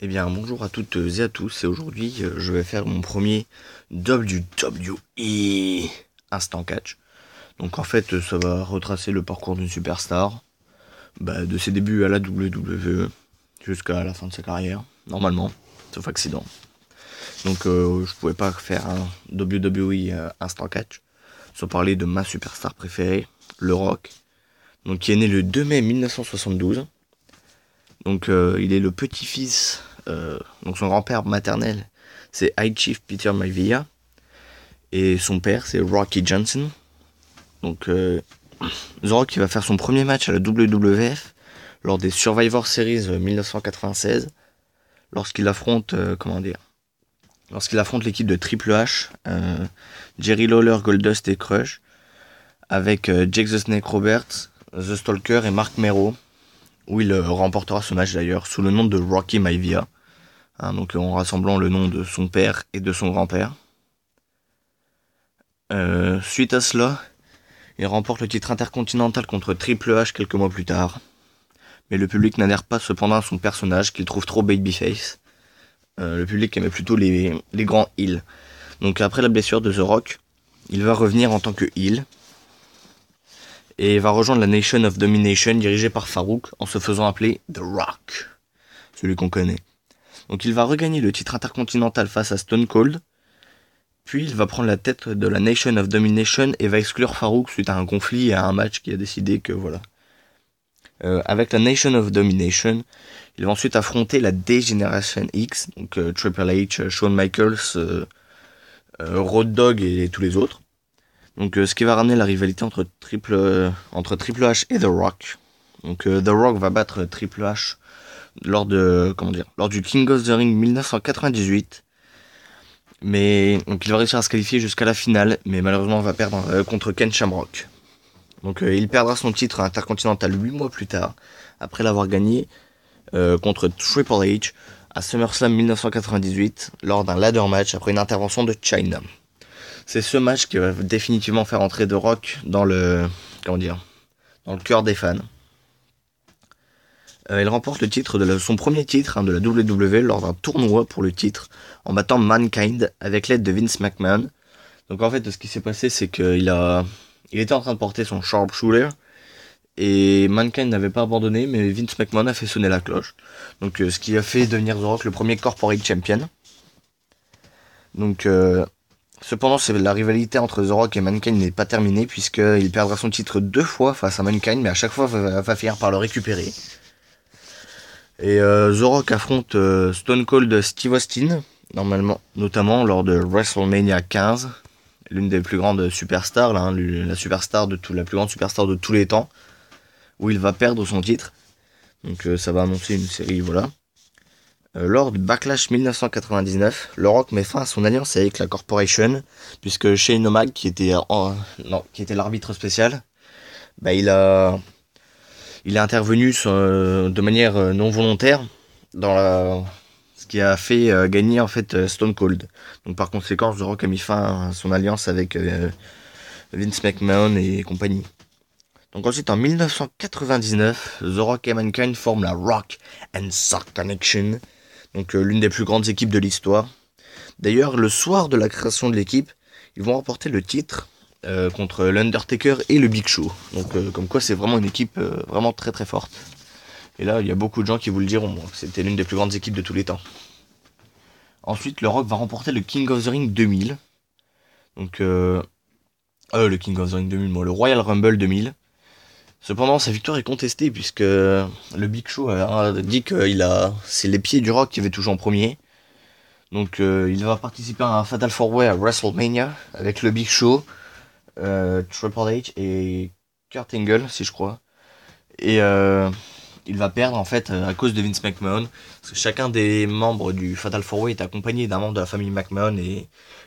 Eh bien, bonjour à toutes et à tous, et aujourd'hui, je vais faire mon premier WWE Instant Catch. Donc en fait, ça va retracer le parcours d'une superstar, de ses débuts à la WWE jusqu'à la fin de sa carrière, normalement, sauf accident. Donc je pouvais pas faire un WWE Instant Catch sans parler de ma superstar préférée, Le Rock, donc qui est né le 2 mai 1972. Donc il est le petit-fils, donc son grand-père maternel, c'est High Chief Peter Maivia, et son père c'est Rocky Johnson. Donc The Rock il va faire son premier match à la WWF lors des Survivor Series 1996, lorsqu'il affronte, lorsqu'il affronte l'équipe de Triple H, Jerry Lawler, Goldust et Crush, avec Jake the Snake Roberts, The Stalker et Mark Mero, où il remportera ce match d'ailleurs sous le nom de Rocky Maivia. Donc en rassemblant le nom de son père et de son grand-père. Suite à cela, il remporte le titre intercontinental contre Triple H quelques mois plus tard. Mais le public n'adhère pas cependant à son personnage, qu'il trouve trop babyface. Le public aimait plutôt les grands heels. Donc après la blessure de The Rock, il va revenir en tant que heel. Et va rejoindre la Nation of Domination dirigée par Farouk en se faisant appeler The Rock. Celui qu'on connaît. Donc il va regagner le titre intercontinental face à Stone Cold. Puis il va prendre la tête de la Nation of Domination et va exclure Farouk suite à un conflit et à un match qui a décidé que voilà. Avec la Nation of Domination, il va ensuite affronter la D-Generation X, donc Triple H, Shawn Michaels, Road Dogg et tous les autres. Donc ce qui va ramener la rivalité entre Triple H et The Rock. Donc The Rock va battre Triple H lors du King of the Ring 1998. Mais donc il va réussir à se qualifier jusqu'à la finale, mais malheureusement va perdre contre Ken Shamrock. Donc il perdra son titre intercontinental 8 mois plus tard, après l'avoir gagné contre Triple H à SummerSlam 1998 lors d'un ladder match après une intervention de Chyna. C'est ce match qui va définitivement faire entrer The Rock dans dans le cœur des fans. Il remporte le titre son premier titre de la WWE lors d'un tournoi pour le titre en battant Mankind avec l'aide de Vince McMahon. Donc en fait ce qui s'est passé c'est il était en train de porter son sharpshooter et Mankind n'avait pas abandonné mais Vince McMahon a fait sonner la cloche. Donc ce qui a fait devenir The Rock le premier corporate champion. Donc cependant la rivalité entre The Rock et Mankind n'est pas terminée puisqu'il perdra son titre 2 fois face à Mankind mais à chaque fois va finir par le récupérer. Et The Rock affronte Stone Cold Steve Austin, notamment lors de WrestleMania 15, l'une des plus grandes superstars, la plus grande superstar de tous les temps, où il va perdre son titre. Donc ça va annoncer une série, voilà. Lors du Backlash 1999, The Rock met fin à son alliance avec la Corporation, puisque Shane O'Mac, qui était l'arbitre spécial, il est intervenu de manière non volontaire ce qui a fait gagner en fait Stone Cold. Donc par conséquent, The Rock a mis fin à son alliance avec Vince McMahon et compagnie. Donc ensuite en 1999, The Rock et Mankind forment la Rock and Sock Connection, donc l'une des plus grandes équipes de l'histoire. D'ailleurs, le soir de la création de l'équipe, ils vont remporter le titre contre l'Undertaker et le Big Show. Donc comme quoi c'est vraiment une équipe vraiment très très forte. Et là il y a beaucoup de gens qui vous le diront, que c'était l'une des plus grandes équipes de tous les temps. Ensuite The Rock va remporter le King of the Ring 2000. Donc le King of the Ring 2000, le Royal Rumble 2000. Cependant sa victoire est contestée puisque le Big Show a dit que c'est les pieds du Rock qui avaient touché en premier. Donc il va participer à un Fatal 4-Way à WrestleMania avec le Big Show, Triple H et Kurt Angle, si je crois. Et il va perdre en fait à cause de Vince McMahon. Parce que chacun des membres du Fatal 4-Way est accompagné d'un membre de la famille McMahon. Et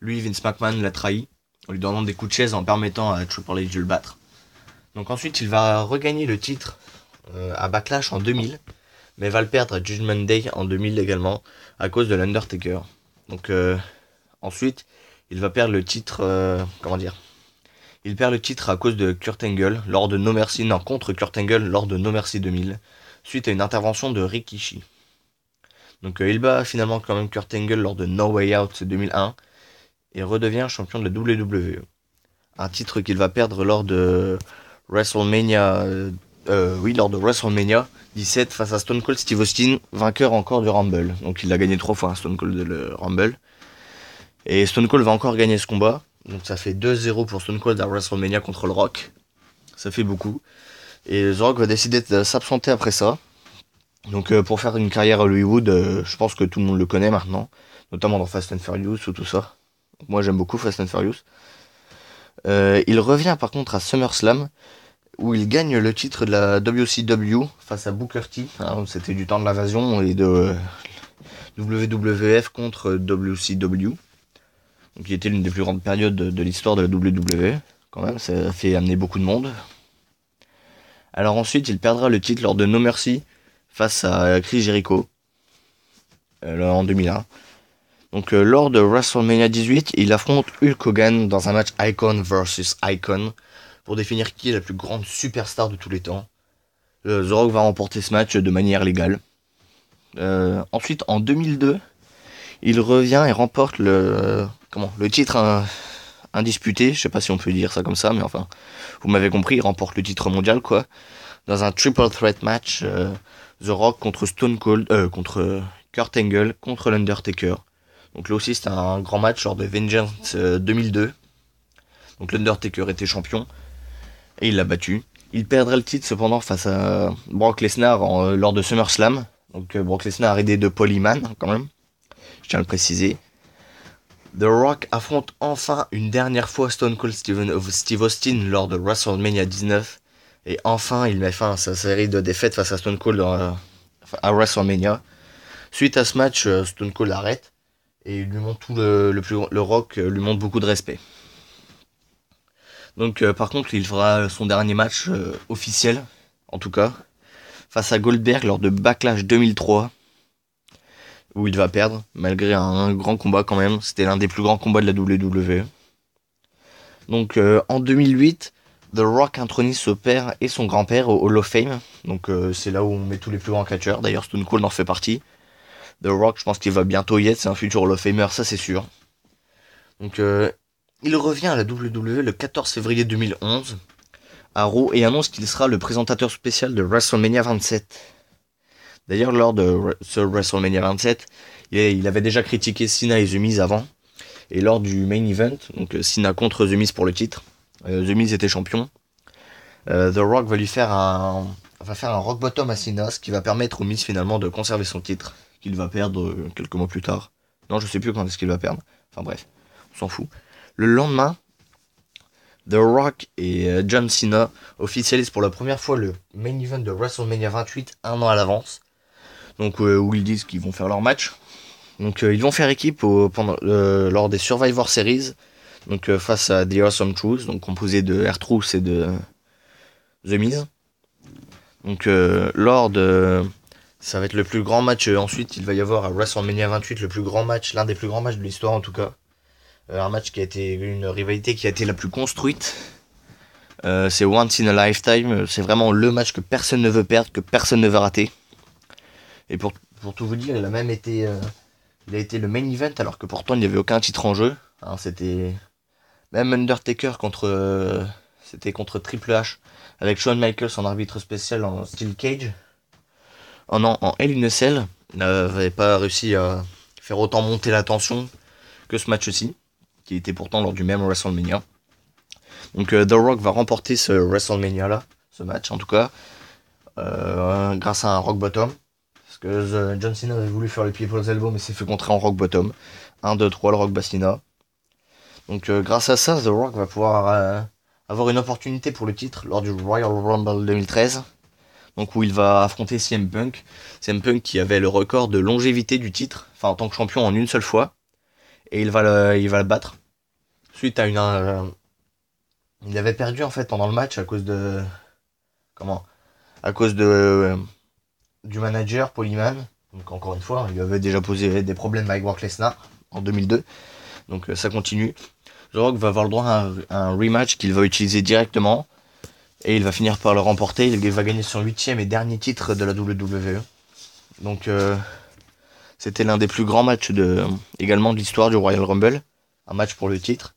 lui, Vince McMahon, l'a trahi en lui donnant des coups de chaise en permettant à Triple H de le battre. Donc ensuite, il va regagner le titre à Backlash en 2000. Mais va le perdre à Judgment Day en 2000 également à cause de l'Undertaker. Donc ensuite, il va perdre le titre. Il perd le titre à cause de Kurt Angle contre Kurt Angle lors de No Mercy 2000, suite à une intervention de Rikishi. Donc il bat finalement quand même Kurt Angle lors de No Way Out 2001 et redevient champion de la WWE. Un titre qu'il va perdre lors de WrestleMania, oui, lors de WrestleMania 17 face à Stone Cold Steve Austin, vainqueur encore du Rumble. Donc il a gagné 3 fois Stone Cold le Rumble. Et Stone Cold va encore gagner ce combat. Donc ça fait 2-0 pour Stone Cold à WrestleMania contre le Rock. Ça fait beaucoup. Et The Rock va décider de s'absenter après ça. Donc pour faire une carrière à Hollywood, je pense que tout le monde le connaît maintenant. Notamment dans Fast and Furious ou tout ça. Moi j'aime beaucoup Fast and Furious. Il revient par contre à SummerSlam où il gagne le titre de la WCW face à Booker T. Alors, c'était du temps de l'invasion et de WWF contre WCW. Donc il était l'une des plus grandes périodes de l'histoire de la WWE. Quand même, ça a fait amener beaucoup de monde. Alors ensuite, il perdra le titre lors de No Mercy face à Chris Jericho en 2001. Donc lors de WrestleMania 18, il affronte Hulk Hogan dans un match Icon versus Icon pour définir qui est la plus grande superstar de tous les temps. The Rock va remporter ce match de manière légale. Ensuite, en 2002, il revient et remporte le titre indisputé. Je sais pas si on peut dire ça comme ça, mais enfin, vous m'avez compris, il remporte le titre mondial quoi. Dans un triple threat match, The Rock contre Stone Cold, contre Kurt Angle, contre l'Undertaker. Donc là aussi c'était un grand match lors de Vengeance 2002. Donc l'Undertaker était champion et il l'a battu. Il perdrait le titre cependant face à Brock Lesnar lors de SummerSlam. Donc Brock Lesnar aidé de Paul Heyman quand même. Je tiens à le préciser. The Rock affronte enfin une dernière fois Stone Cold Steve Austin lors de WrestleMania 19. Et enfin il met fin à sa série de défaites face à Stone Cold à WrestleMania. Suite à ce match, Stone Cold arrête. Et il lui montre le Rock lui montre beaucoup de respect. Donc par contre il fera son dernier match officiel, en tout cas, face à Goldberg lors de Backlash 2003, où il va perdre, malgré un grand combat quand même. C'était l'un des plus grands combats de la WWE. Donc en 2008, The Rock intronise son père et son grand-père au Hall of Fame. Donc c'est là où on met tous les plus grands catcheurs. D'ailleurs Stone Cold en fait partie. The Rock, je pense qu'il va bientôt y être, c'est un futur Hall of Famer, ça c'est sûr. Donc il revient à la WWE le 14 février 2011 à Raw et annonce qu'il sera le présentateur spécial de WrestleMania 27. D'ailleurs, lors de ce WrestleMania 27, il avait déjà critiqué Cena et The Miz avant. Et lors du main event, donc Cena contre The Miz pour le titre, The Miz était champion. The Rock va faire un rock bottom à Cena, ce qui va permettre au Miz finalement de conserver son titre, qu'il va perdre quelques mois plus tard. Non, je sais plus quand est-ce qu'il va perdre. Enfin bref, on s'en fout. Le lendemain, The Rock et John Cena officialisent pour la première fois le main event de WrestleMania 28 un an à l'avance. Donc où ils disent qu'ils vont faire leur match. Donc ils vont faire équipe lors des Survivor Series. Donc face à The Awesome Truth, donc composé de R-Truth et de The Miz. Donc ça va être le plus grand match. Ensuite il va y avoir à WrestleMania 28 le plus grand match, l'un des plus grands matchs de l'histoire en tout cas. Un match qui a été une rivalité qui a été la plus construite. C'est once in a lifetime. C'est vraiment le match que personne ne veut perdre, que personne ne veut rater. Et pour tout vous dire, il a été le main event alors que pourtant il n'y avait aucun titre en jeu. Hein, c'était même Undertaker c'était contre Triple H avec Shawn Michaels en arbitre spécial en Steel Cage. En Hell in a Cell n'avait pas réussi à faire autant monter la tension que ce match-ci, qui était pourtant lors du même WrestleMania. Donc The Rock va remporter ce WrestleMania là, ce match en tout cas, grâce à un Rock Bottom. Parce que John Cena avait voulu faire le People's Elbow mais s'est fait contrer en Rock Bottom. 1, 2, 3, le Rock Bastina. Donc grâce à ça, The Rock va pouvoir avoir une opportunité pour le titre lors du Royal Rumble 2013. Donc où il va affronter CM Punk. CM Punk qui avait le record de longévité du titre, enfin en tant que champion en une seule fois. Et il va le battre. Suite à il avait perdu en fait pendant le match à cause de... À cause du manager, Paul Heyman. Donc encore une fois, il avait déjà posé des problèmes avec Brock Lesnar en 2002. Donc ça continue. The Rock va avoir le droit à un rematch qu'il va utiliser directement. Et il va finir par le remporter. Il va gagner son 8e et dernier titre de la WWE. Donc C'était l'un des plus grands matchs également de l'histoire du Royal Rumble, un match pour le titre.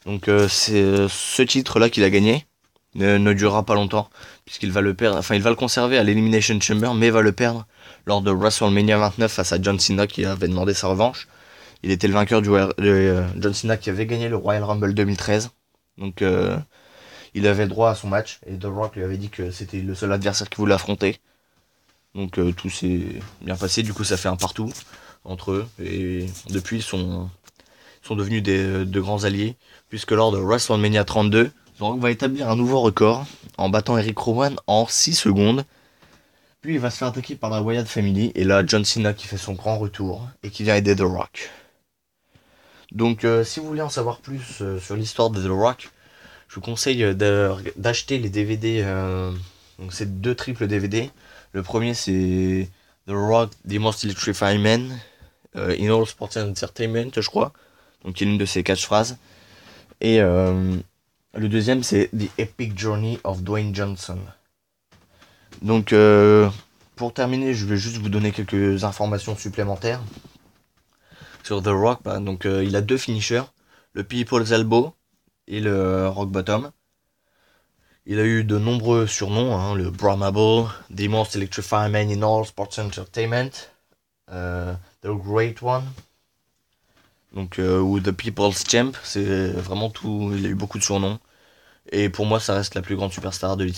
Donc c'est ce titre-là qu'il a gagné ne durera pas longtemps, puisqu'il va le perdre, enfin il va le conserver à l'Elimination Chamber, mais va le perdre lors de WrestleMania 29 face à John Cena qui avait demandé sa revanche. Il était le vainqueur de John Cena qui avait gagné le Royal Rumble 2013. Donc il avait droit à son match et The Rock lui avait dit que c'était le seul adversaire qu'il voulait affronter. Donc tout s'est bien passé, du coup ça fait un partout entre eux et depuis sont devenus de grands alliés puisque lors de WrestleMania 32, The Rock va établir un nouveau record en battant Eric Rowan en 6 secondes. Puis il va se faire attaquer par la Wyatt Family et là John Cena qui fait son grand retour et qui vient aider The Rock. Donc si vous voulez en savoir plus sur l'histoire de The Rock, je vous conseille d'acheter les DVD. Donc c'est 2 triples DVD. Le premier c'est The Rock, The Most Electrifying Man in All Sports Entertainment, je crois. Donc qui est l'une de ses catchphrases. Et le deuxième c'est The Epic Journey of Dwayne Johnson. Donc pour terminer, je vais juste vous donner quelques informations supplémentaires sur The Rock. Donc il a 2 finishers, le People's Elbow et le Rock Bottom. Il a eu de nombreux surnoms, hein, le Brahmable, The Most Electrifying Man in All Sports Entertainment, The Great One, donc ou The People's Champ. C'est vraiment tout. Il a eu beaucoup de surnoms. Et pour moi, ça reste la plus grande superstar de l'histoire.